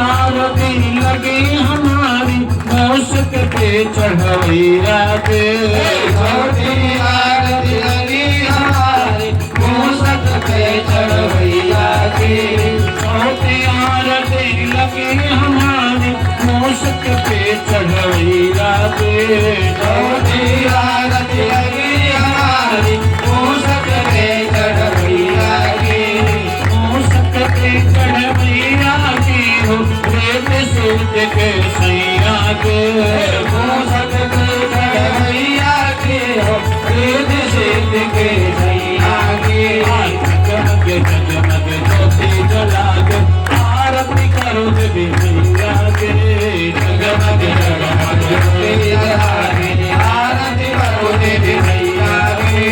आरती लगी हमारी मौसक पे चढ़वैया के। छोटी आरती लगी हमारी मौसक पे चढ़वैया के। छोटी आरती लगी हमारी मौसक पे चढ़वैया के। छोटी आरती लगी हमारी मौसक पे चढ़वैया के। मौसक पे चढ़वैया की हो रेत सूत के सैया के। मौसक पे चढ़वैया के हो रेत सूत के सैया के। जगमग जगमग ज्योति जला के आरती करो देवी मैया के। जगमग जगमग ज्योति जला के आरती करो देवी मैया के।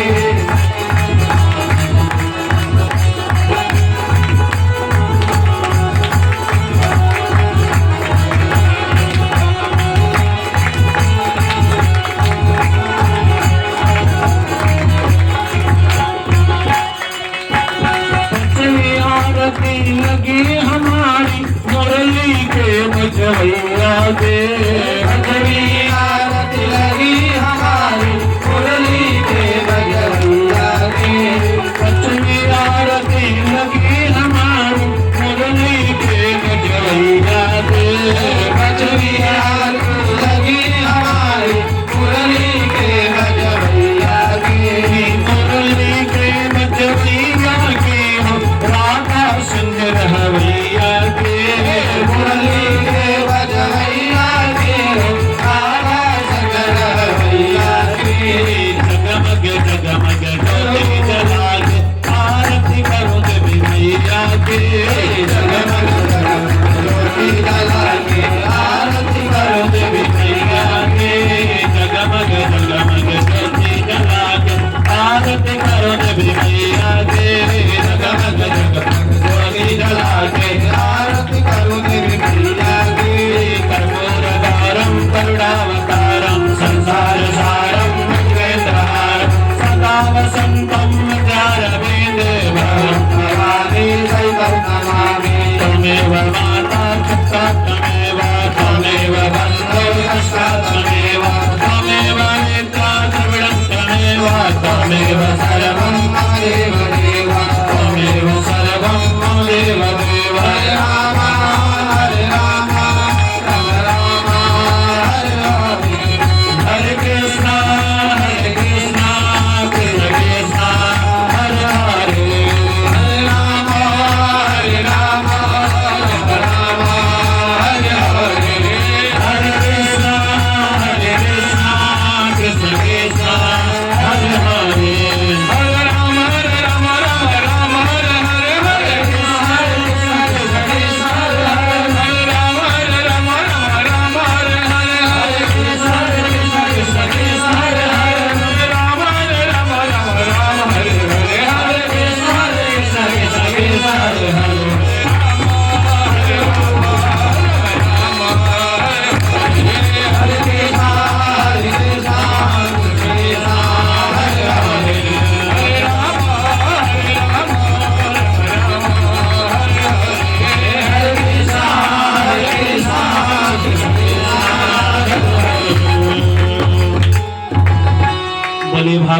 आरती लगी हमारी मुरली के बजवैया के। पंचमी आरती लगी हमारी मुरली के बजवैया के। पंचमी आरती लगी हमारी मुरली के बजवैया के। पंचमी आरती लगी हमारी मुरली के बजवैया के। मुरली के बजवैया के हो राधा संग रहवैया के। मुरली के बजवैया के राधा संग रहवैया के। जगमग जगमग ज्योति जला के आरती करो देवी मैया के। जगमग जगमग ज्योति जला के आरती करो देवी मैया के। जगमग जगमग ज्योति जला के आरती करो देवी मैया के। जगमग जगमग ज्योति जला के आरती करो देवी मैया के। कर्पूरधारं करुणावतारं संसार सारं भुजगेन्द्रहारं सदा वसन्तं हृदयारविन्दे नमामि सैतं नमामि। त्वमेव माता पिता त्वमेव त्वमेव बन्धो सखा त्वमेव त्वमेव नेता द्रविडं त्वमेव त्वमेव सर्वं मम देव देव। त्वमेव सर्वं मम देव देव। हरे राम हरे राम राम राम हरे हरे। हरे कृष्णा कृष्ण कृष्ण हरे हरे। हरे राम राम राम हरे हरे। हरे कृष्णा कृष्ण कृष्ण हरे हरे। हरे राम राम राम हरे हरे। हरे कृष्ण कृष्ण कृष्ण हरे हरे। हरे राम राम राम हरे हरे। हरे कृष्ण कृष्ण कृष्ण कृष्ण हरे हरे। हरे राम राम हरे हरे। हरे कृष्ण कृष्ण कृष्ण कृष्ण हरे हरे। बलि